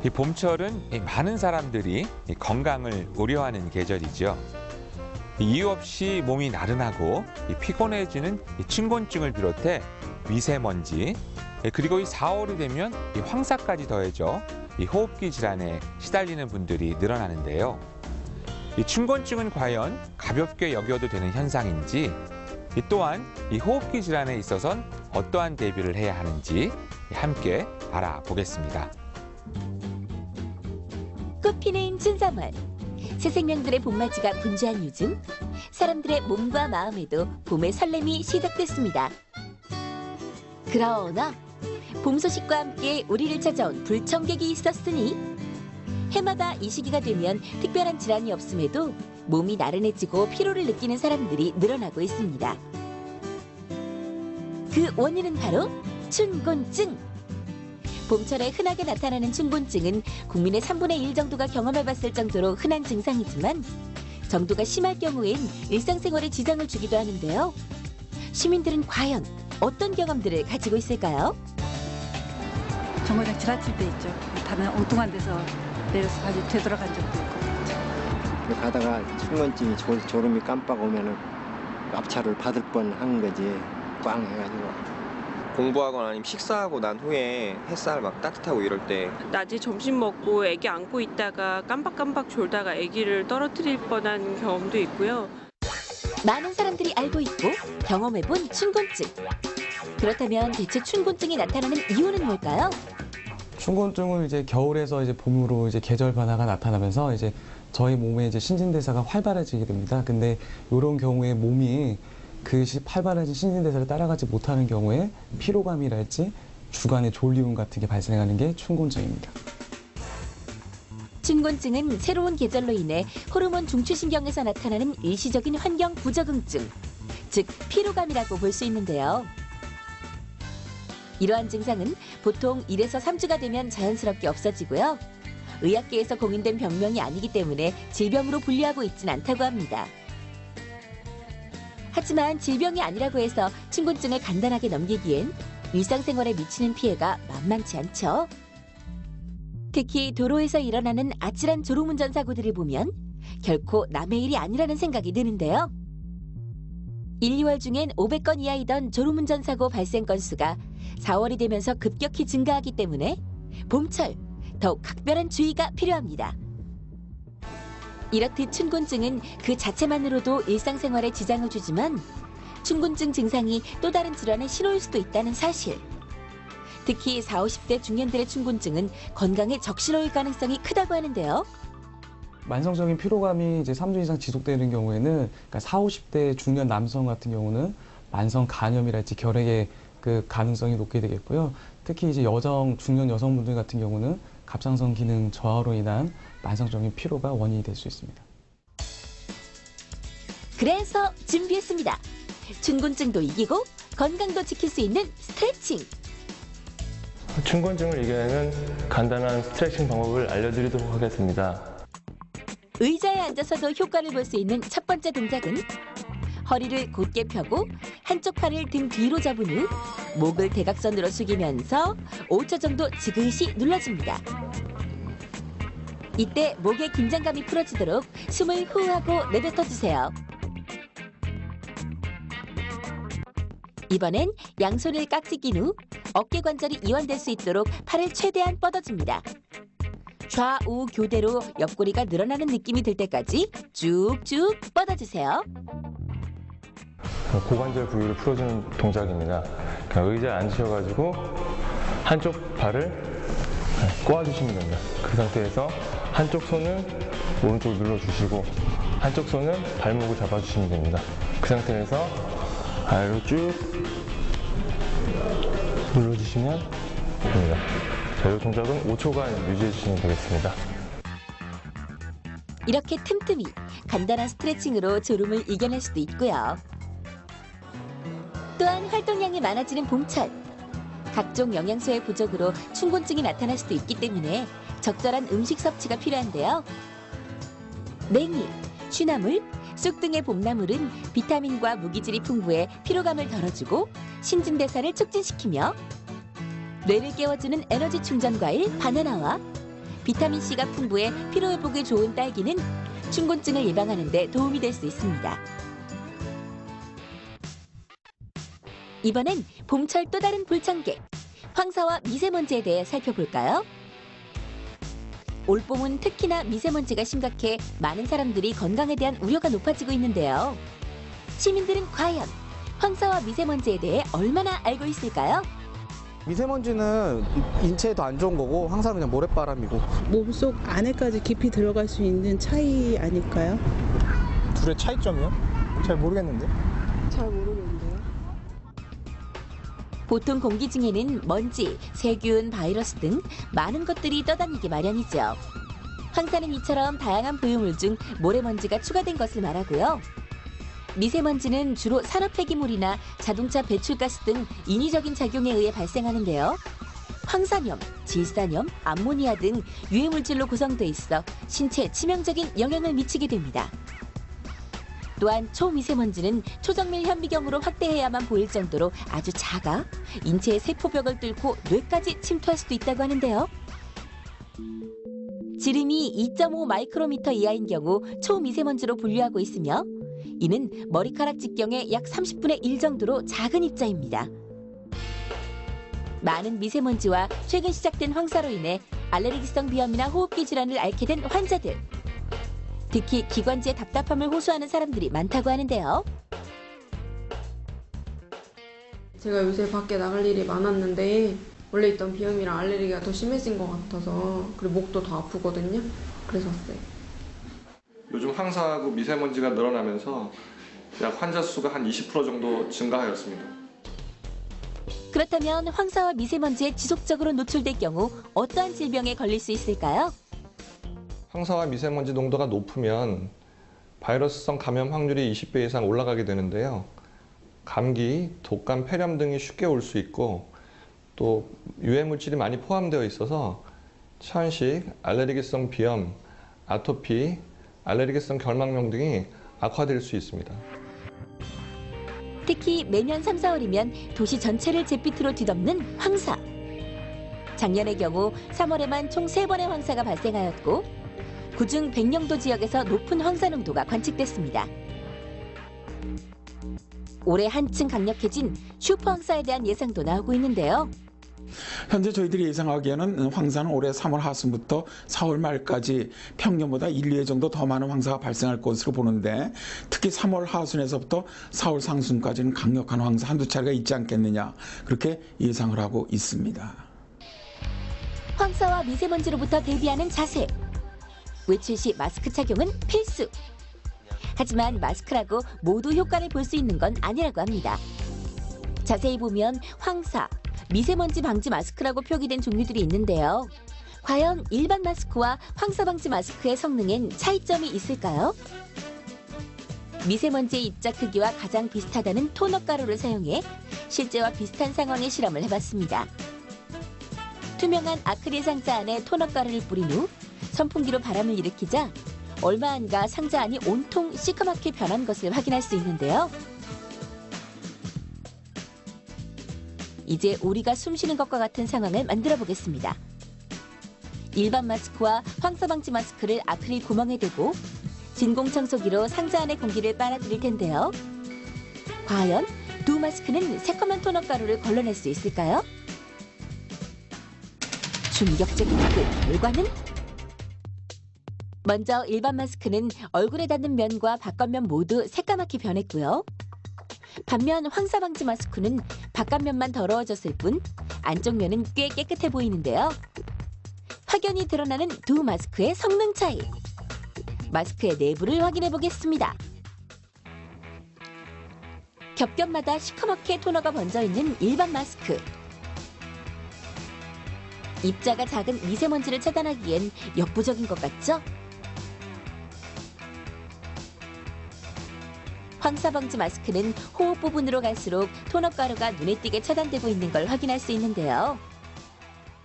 이 봄철은 많은 사람들이 건강을 우려하는 계절이죠. 이유 없이 몸이 나른하고 피곤해지는 춘곤증을 비롯해 미세먼지, 그리고 이 4월이 되면 황사까지 더해져 호흡기 질환에 시달리는 분들이 늘어나는데요. 이 춘곤증은 과연 가볍게 여겨도 되는 현상인지, 또한 이 호흡기 질환에 있어선 어떠한 대비를 해야 하는지 함께 알아보겠습니다. 꽃피는 춘3월, 새 생명들의 봄맞이가 분주한 요즘, 사람들의 몸과 마음에도 봄의 설렘이 시작됐습니다. 그러나 봄 소식과 함께 우리를 찾아온 불청객이 있었으니 해마다 이 시기가 되면 특별한 질환이 없음에도 몸이 나른해지고 피로를 느끼는 사람들이 늘어나고 있습니다. 그 원인은 바로 춘곤증. 봄철에 흔하게 나타나는 춘곤증은 국민의 3분의 1 정도가 경험해봤을 정도로 흔한 증상이지만 정도가 심할 경우엔 일상생활에 지장을 주기도 하는데요. 시민들은 과연 어떤 경험들을 가지고 있을까요? 정거장 지나칠 때 있죠. 다른 엉뚱한 데서 내려서 다시 되돌아간 적도 있고. 가다가 춘곤증이 졸음이 깜빡 오면은 앞차를 받을 뻔한 거지. 꽝 해가지고. 공부하거나 아니면 식사하고 난 후에 햇살 막 따뜻하고 이럴 때 낮에 점심 먹고 애기 안고 있다가 깜빡깜빡 졸다가 애기를 떨어뜨릴 뻔한 경험도 있고요. 많은 사람들이 알고 있고 경험해본 춘곤증. 그렇다면 대체 춘곤증이 나타나는 이유는 뭘까요? 춘곤증은 이제 겨울에서 이제 봄으로 이제 계절 변화가 나타나면서 이제 저희 몸의 이제 신진대사가 활발해지게 됩니다. 근데 이런 경우에 몸이 그 활발해진 신진대사를 따라가지 못하는 경우에 피로감이랄지 주간의 졸리움 같은 게 발생하는 게 춘곤증입니다. 춘곤증은 새로운 계절로 인해 호르몬 중추신경에서 나타나는 일시적인 환경 부적응증, 즉 피로감이라고 볼 수 있는데요. 이러한 증상은 보통 1에서 3주가 되면 자연스럽게 없어지고요. 의학계에서 공인된 병명이 아니기 때문에 질병으로 분류하고 있진 않다고 합니다. 하지만 질병이 아니라고 해서 춘곤증을 간단하게 넘기기엔 일상생활에 미치는 피해가 만만치 않죠. 특히 도로에서 일어나는 아찔한 졸음운전 사고들을 보면 결코 남의 일이 아니라는 생각이 드는데요. 1, 2월 중엔 500건 이하이던 졸음운전 사고 발생 건수가 4월이 되면서 급격히 증가하기 때문에 봄철 더욱 각별한 주의가 필요합니다. 이렇듯 춘곤증은 그 자체만으로도 일상생활에 지장을 주지만 춘곤증 증상이 또 다른 질환의 신호일 수도 있다는 사실. 특히 40, 50대 중년들의 춘곤증은 건강에 적신호일 가능성이 크다고 하는데요. 만성적인 피로감이 이제 3주 이상 지속되는 경우에는 그러니까 40, 50대 중년 남성 같은 경우는 만성 간염이랄지 결핵의 그 가능성이 높게 되겠고요. 특히 이제 중년 여성분들 같은 경우는 갑상선 기능 저하로 인한 만성적인 피로가 원인이 될 수 있습니다. 그래서 준비했습니다. 춘곤증도 이기고 건강도 지킬 수 있는 스트레칭. 춘곤증을 이겨내는 간단한 스트레칭 방법을 알려드리도록 하겠습니다. 의자에 앉아서도 효과를 볼 수 있는 첫 번째 동작은 허리를 곧게 펴고 한쪽 팔을 등 뒤로 접은 후 목을 대각선으로 숙이면서 5초 정도 지그시 눌러줍니다. 이때 목의 긴장감이 풀어지도록 숨을 후하고 내뱉어주세요. 이번엔 양손을 깍지 낀 후 어깨 관절이 이완될 수 있도록 팔을 최대한 뻗어줍니다. 좌우 교대로 옆구리가 늘어나는 느낌이 들 때까지 쭉쭉 뻗어주세요. 고관절 부위를 풀어주는 동작입니다. 의자에 앉으셔가지고 한쪽 발을 꼬아주시면 됩니다. 그 상태에서 한쪽 손은 오른쪽을 눌러주시고 한쪽 손은 발목을 잡아주시면 됩니다. 그 상태에서 아래로 쭉 눌러주시면 됩니다. 자, 이 동작은 5초간 유지해주시면 되겠습니다. 이렇게 틈틈이 간단한 스트레칭으로 졸음을 이겨낼 수도 있고요. 또한 활동량이 많아지는 봄철. 각종 영양소의 부족으로 춘곤증이 나타날 수도 있기 때문에 적절한 음식 섭취가 필요한데요. 냉이, 취나물, 쑥 등의 봄나물은 비타민과 무기질이 풍부해 피로감을 덜어주고 신진대사를 촉진시키며 뇌를 깨워주는 에너지 충전 과일 바나나와 비타민C가 풍부해 피로회복에 좋은 딸기는 춘곤증을 예방하는 데 도움이 될 수 있습니다. 이번엔 봄철 또 다른 불청객, 황사와 미세먼지에 대해 살펴볼까요? 올봄은 특히나 미세먼지가 심각해 많은 사람들이 건강에 대한 우려가 높아지고 있는데요. 시민들은 과연 황사와 미세먼지에 대해 얼마나 알고 있을까요? 미세먼지는 인체에도 안 좋은 거고 황사는 그냥 모래바람이고. 몸속 안에까지 깊이 들어갈 수 있는 차이 아닐까요? 둘의 차이점이요? 잘 모르겠는데. 잘 모르겠는데요. 보통 공기 중에는 먼지, 세균, 바이러스 등 많은 것들이 떠다니기 마련이죠. 황사는 이처럼 다양한 부유물 중 모래먼지가 추가된 것을 말하고요. 미세먼지는 주로 산업 폐기물이나 자동차 배출가스 등 인위적인 작용에 의해 발생하는데요. 황사염, 질산염, 암모니아 등 유해물질로 구성돼 있어 신체에 치명적인 영향을 미치게 됩니다. 또한 초미세먼지는 초정밀 현미경으로 확대해야만 보일 정도로 아주 작아 인체의 세포벽을 뚫고 뇌까지 침투할 수도 있다고 하는데요. 지름이 2.5 마이크로미터 이하인 경우 초미세먼지로 분류하고 있으며 이는 머리카락 직경의 약 30분의 1 정도로 작은 입자입니다. 많은 미세먼지와 최근 시작된 황사로 인해 알레르기성 비염이나 호흡기 질환을 앓게 된 환자들. 특히 기관지의 답답함을 호소하는 사람들이 많다고 하는데요. 제가 요새 밖에 나갈 일이 많았는데 원래 있던 비염이랑 알레르기가 더 심해진 것 같아서 그리고 목도 더 아프거든요. 그래서 왔어요. 요즘 황사하고 미세먼지가 늘어나면서 약 환자 수가 한 20% 정도 증가하였습니다. 그렇다면 황사와 미세먼지에 지속적으로 노출될 경우 어떠한 질병에 걸릴 수 있을까요? 황사와 미세먼지 농도가 높으면 바이러스성 감염 확률이 20배 이상 올라가게 되는데요. 감기, 독감, 폐렴 등이 쉽게 올 수 있고 또 유해물질이 많이 포함되어 있어서 천식, 알레르기성 비염, 아토피, 알레르기성 결막염 등이 악화될 수 있습니다. 특히 매년 3, 4월이면 도시 전체를 잿빛으로 뒤덮는 황사. 작년의 경우 3월에만 총 3번의 황사가 발생하였고 그중 백령도 지역에서 높은 황사 농도가 관측됐습니다. 올해 한층 강력해진 슈퍼 황사에 대한 예상도 나오고 있는데요. 현재 저희들이 예상하기에는 황사는 올해 3월 하순부터 4월 말까지 평년보다 1, 2회 정도 더 많은 황사가 발생할 것으로 보는데 특히 3월 하순에서부터 4월 상순까지는 강력한 황사 한두 차례가 있지 않겠느냐 그렇게 예상을 하고 있습니다. 황사와 미세먼지로부터 대비하는 자세. 외출 시 마스크 착용은 필수. 하지만 마스크라고 모두 효과를 볼 수 있는 건 아니라고 합니다. 자세히 보면 황사, 미세먼지 방지 마스크라고 표기된 종류들이 있는데요. 과연 일반 마스크와 황사 방지 마스크의 성능엔 차이점이 있을까요? 미세먼지의 입자 크기와 가장 비슷하다는 토너 가루를 사용해 실제와 비슷한 상황의 실험을 해봤습니다. 투명한 아크릴 상자 안에 토너 가루를 뿌린 후 선풍기로 바람을 일으키자 얼마 안가 상자 안이 온통 시커멓게 변한 것을 확인할 수 있는데요. 이제 우리가 숨쉬는 것과 같은 상황을 만들어 보겠습니다. 일반 마스크와 황사 방지 마스크를 아크릴 구멍에 대고 진공 청소기로 상자 안의 공기를 빨아들일 텐데요. 과연 두 마스크는 새까만 토너 가루를 걸러낼 수 있을까요? 충격적인 그 결과는? 먼저 일반 마스크는 얼굴에 닿는 면과 바깥면 모두 새까맣게 변했고요. 반면 황사 방지 마스크는 바깥면만 더러워졌을 뿐 안쪽 면은 꽤 깨끗해 보이는데요. 확연히 드러나는 두 마스크의 성능 차이. 마스크의 내부를 확인해 보겠습니다. 겹겹마다 시커멓게 토너가 번져 있는 일반 마스크. 입자가 작은 미세먼지를 차단하기엔 역부족인 것 같죠? 황사 방지 마스크는 호흡 부분으로 갈수록 토너 가루가 눈에 띄게 차단되고 있는 걸 확인할 수 있는데요.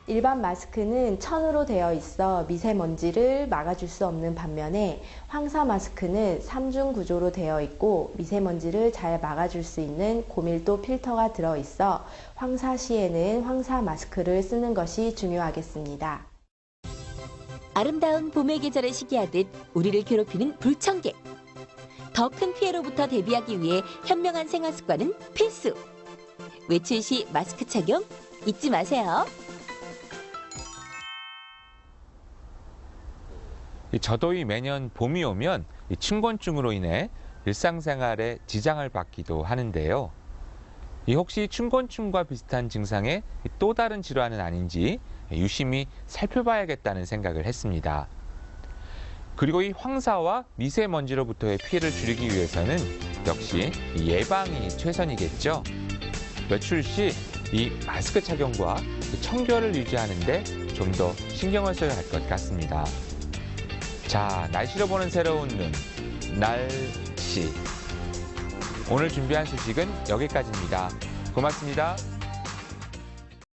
일반 마스크는 천으로 되어 있어 미세먼지를 막아줄 수 없는 반면에 황사 마스크는 3중 구조로 되어 있고 미세먼지를 잘 막아줄 수 있는 고밀도 필터가 들어있어 황사 시에는 황사 마스크를 쓰는 것이 중요하겠습니다. 아름다운 봄의 계절을 시기하듯 우리를 괴롭히는 불청객. 더 큰 피해로부터 대비하기 위해 현명한 생활 습관은 필수. 외출 시 마스크 착용 잊지 마세요. 이 저더위 매년 봄이 오면 이 춘곤증으로 인해 일상생활에 지장을 받기도 하는데요. 이 혹시 춘곤증과 비슷한 증상의 또 다른 질환은 아닌지 유심히 살펴봐야겠다는 생각을 했습니다. 그리고 이 황사와 미세먼지로부터의 피해를 줄이기 위해서는 역시 예방이 최선이겠죠. 외출 시 이 마스크 착용과 청결을 유지하는 데 좀 더 신경을 써야 할 것 같습니다. 자, 날씨로 보는 새로운 눈, 날씨. 오늘 준비한 소식은 여기까지입니다. 고맙습니다.